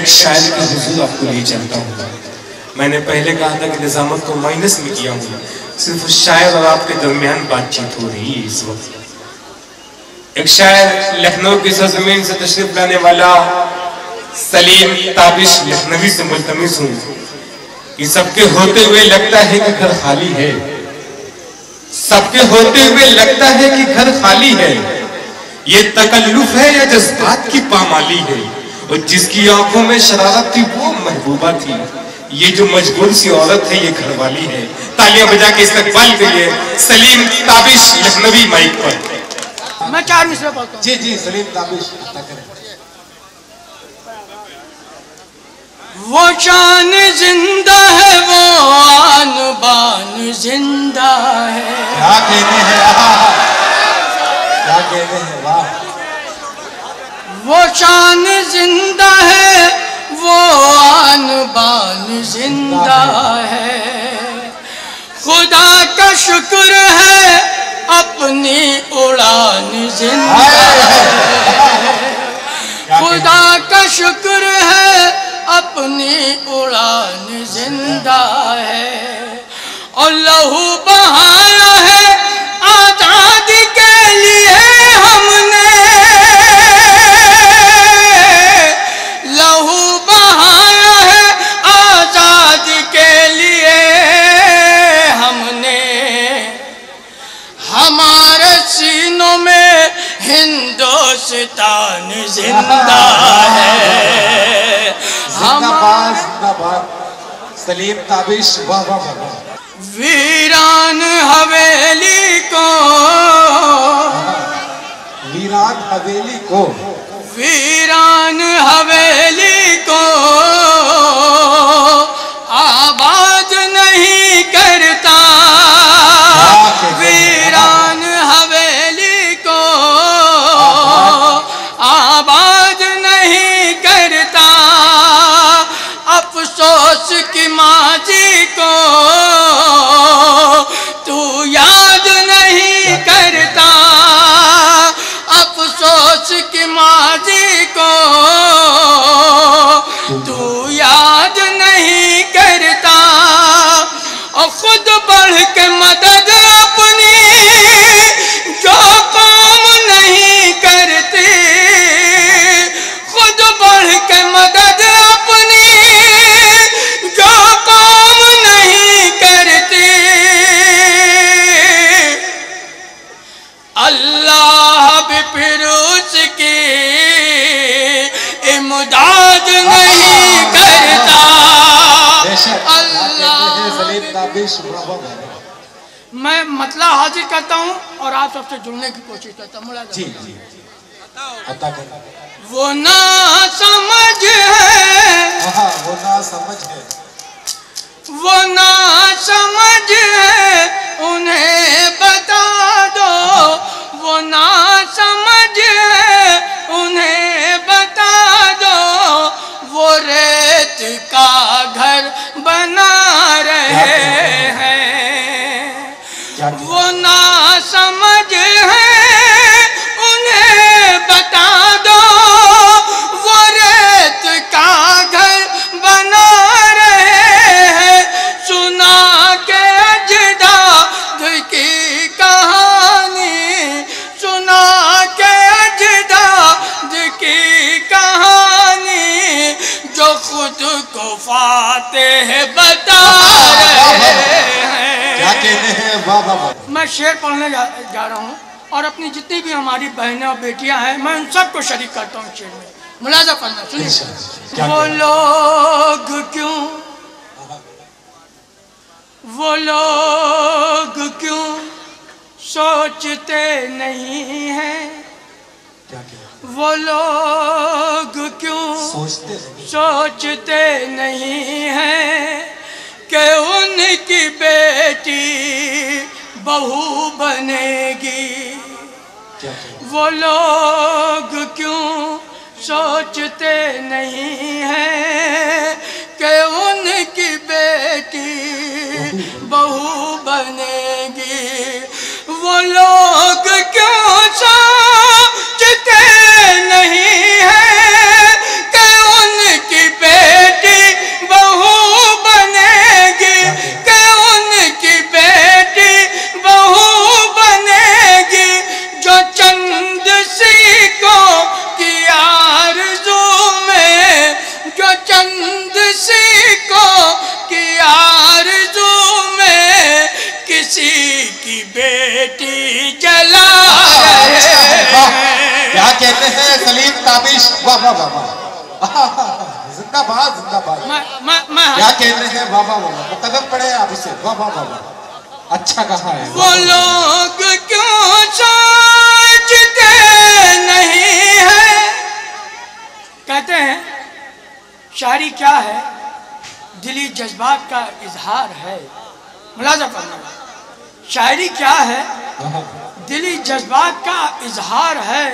ایک شاعر کے حضور آپ کو لے چلتا ہوں. میں نے پہلے کہا تھا کہ نظامت کو مائنس میں کیا ہوں, صرف شاعر اور آپ کے درمیان بات چیت ہو رہی ہے اس وقت. ایک شاعر لکھنؤ کی سرزمین سے تشریف لانے والا سلیم تابش لکھنوی سے ملتمس ہوں. یہ سب کے ہوتے ہوئے لگتا ہے کہ گھر خالی ہے, سب کے ہوتے ہوئے لگتا ہے کہ گھر خالی ہے. یہ تکلف ہے یا جذبات کی پامالی ہے, اور جس کی آنکھوں میں شرارت تھی وہ محبوبہ تھی. یہ جو مجبور سی عورت ہے یہ گھر والی ہے. تالیاں بجا کے استقبال کریے سلیم تابش لکھنوی مائک پر. میں 4 مصرع پڑھتا ہوں. جی جی سلیم تابش عطا کریں. وہ شان زندہ ہے, وہ آن بان زندہ ہے. کیا کہنے ہیں, کیا کہنے ہیں, واہ. وہ شان زندہ ہے, وہ آن بان زندہ ہے. خدا کا شکر ہے اپنی اڑان زندہ ہے. خدا کا شکر ہے اپنی اڑان زندہ ہے. اور لہو بہایا ہے آزادی کے لیے ہم نے, لہو بہایا ہے آزادی کے لیے ہم نے. ہمارے سینوں میں ہندوستان زندہ ہے. زندہ باد, زندہ باد. سلیم تابش, واہ واہ واہ. ویران حویلی کو, ویران حویلی کو, ویران حویلی کو آباد نہیں کرتا. ویران حویلی کو آباد نہیں کرتا. افسوس کی ماضی کو تو یاد نہیں کرتا. افسوس کی ماضی کو تو یاد نہیں کرتا. اور خود بڑھ کے مدد اپنی جو قوم نہیں کرتی, خود بڑھ کے مدد اپنی جو قوم نہیں کرتی. اللہ بھی پھر اس کی امداد نہیں کرتا. سلیم تابش, واہ واہ واہ. میں مطلع حاضر کرتا ہوں اور آپ سب سے جڑنے کی کوشش کرتا ہوں. جی جی عطا کریں. وہ نا سمجھ ہے, وہ نا سمجھ ہے, وہ نا سمجھ ہے, انہیں بتا دو. وہ نا سمجھ ہے, انہیں بتا دو. وہ ریت کا گھر بنا رہے ہیں. وہ نا سمجھ ہے, انہیں بتا دو. وہ ریت کا گھر بنا رہے ہیں. سنا کے اجداد کی کہانی, سنا کے اجداد کی کہانی, جو خود کو فاتح بتا رہے ہیں. کیا کہنے ہیں, واہ واہ واہ. میں شعر پڑھنے جا رہا ہوں اور اپنی جتنی بھی ہماری بہنیں اور بیٹیاں ہیں میں ان سب کو شریک کرتا ہوں شعر میں. ملاحظہ کرنا, سنیے. وہ لوگ کیوں, وہ لوگ کیوں سوچتے نہیں ہیں. وہ لوگ کیوں سوچتے نہیں ہیں کہ ان کی بیٹی بہو بنے گی. وہ لوگ کیوں سوچتے نہیں ہیں کہ ان کی بیٹی بہو بنے گی. وہ لوگ کیوں سوچتے نہیں ہیں کہ ان کی کیا کہتے ہیں سلیم تابش؟ واہ واہ واہ واہ، زندہ باد زندہ باد. کیا کہتے ہیں؟ واہ واہ واہ، مقدم پڑھے آپ اسے. واہ واہ واہ واہ، اچھا کہا ہے. وہ لوگ کیوں سوچتے نہیں ہیں، کہتے ہیں شاعری کیا ہے؟ دلی جذبات کا اظہار ہے. ملاحظہ کرنا، شاعری کیا ہے؟ دلی جذبات کا اظہار ہے،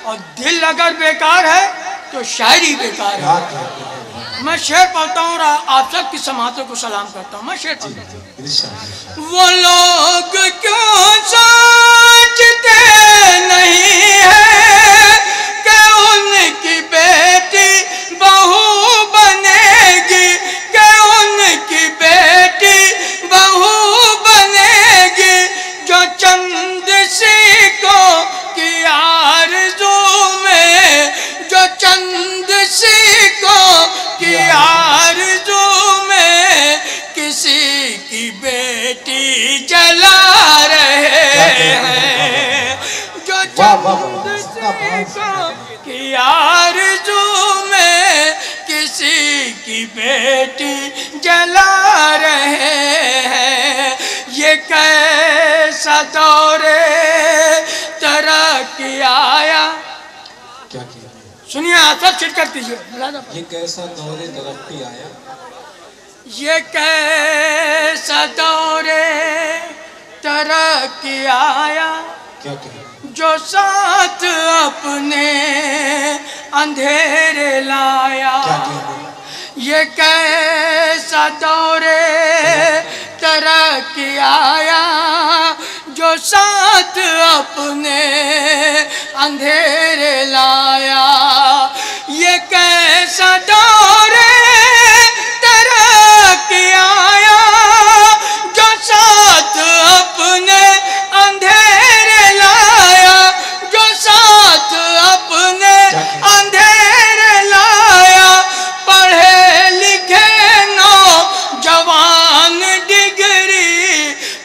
اور دل اگر بیکار ہے تو شاعری بیکار ہے. میں شعر پڑھتا ہوں اور آپ سب کی سماعتوں کو سلام کرتا ہوں. میں شعر پڑھتا ہوں. وہ لوگ کیوں سوچتے نہیں ہیں کہ ان کی بیٹی بہو بنے گی، کہ ان کی بیٹی بہو بنے گی، جو چند سیکھوں کی آرزو میں، جو چند سیکھوں کی آرزو میں کسی کی بیٹی جلا رہے ہیں، جو چند سیکھوں کی آرزو میں کسی کی بیٹی جلا رہے ہیں. یہ کیسا دور ترقی آیا. کیا کیا؟ سنیے آپ سب شرکت کیجیے. یہ کیسا دور ترقی آیا، یہ کیسا دور ترقی آیا، کیا کیا؟ جو ساتھ اپنے اندھیرے لایا. کیا کیا؟ یہ کیسا دور ترقی آیا، جو ساتھ اپنے اندھیرے لایا. یہ کیسا دور ترقی آیا، جو ساتھ اپنے اندھیرے لایا، جو ساتھ اپنے اندھیرے لایا. پڑھے لکھے نوجوان ڈگری،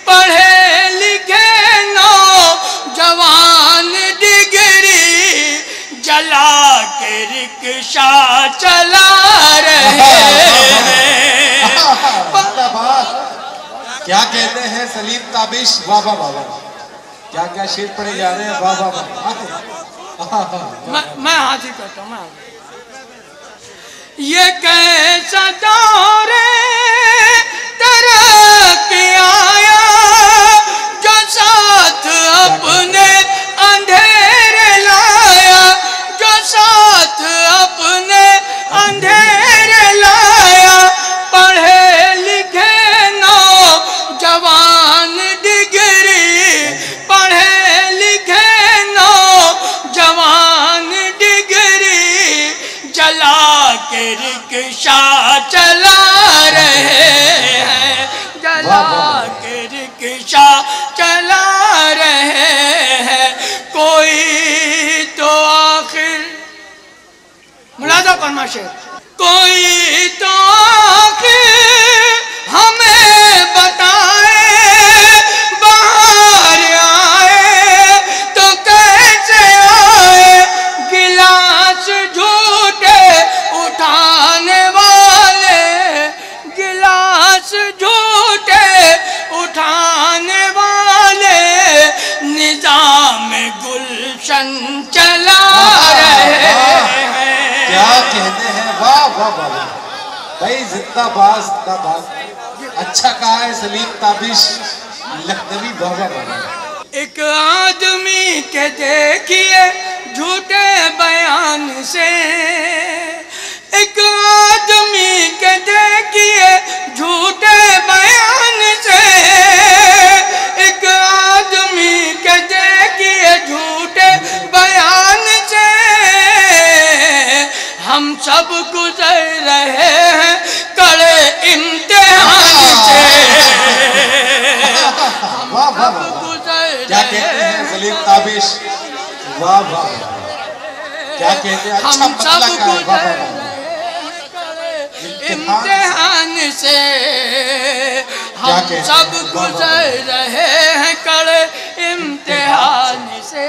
پڑھے لکھے نوجوان ڈگری، جلا کے رکشہ چلا رہے ہیں. کیا کہتے ہیں سلیم تابش؟ واہ واہ واہ واہ، کیا کیا شعر پڑھے جا رہے ہیں. واہ واہ واہ. میں حاضر کرتا ہوں. میں یہ کیسا دور ترقی آیا، جو ساتھ اپنے اندھیرے لایا، جو ساتھ اپنے اندھیرے لایا. پڑھے لکھے نوجوان ڈگری، پڑھے لکھے نوجوان ڈگری، جلا کے رکشہ چلا رہے ہیں، جلا کے رکشہ چلا رہے ہیں. کوئی تو آخر ملاحظہ فرما شعر، کوئی تو آخر ہمیں بتائے، باہر آئے تو کیسے آئے. گلاس جھوٹے اٹھانے والے، گلاس جھوٹے اٹھانے والے، نظام گلشن چلا رہے ہیں. کیا کہتے ہیں؟ واہ واہ واہ بھائی، زندہ باد زندہ باد. اچھا کہا ہے سلیم تابش لکھنوی. واہ واہ واہ. ایک آدمی کے دیکھیے جھوٹے بیان سے، ایک آدمی کے دیکھیے جھوٹے بیان سے، ایک آدمی کے دیکھیے جھوٹے بیان سے. ہم سب گزر رہے ہیں کڑے امتحان سے. واہ واہ واہ. کیا کہتے ہیں سلیم تابش؟ واہ واہ. کیا کہتے ہیں؟ اچھا ہم سب مطلع کا ہے. واہ گزر واہ رہے واہ. ہیں امتحان سے، ہم سب گزر رہے ہیں کڑے امتحان سے.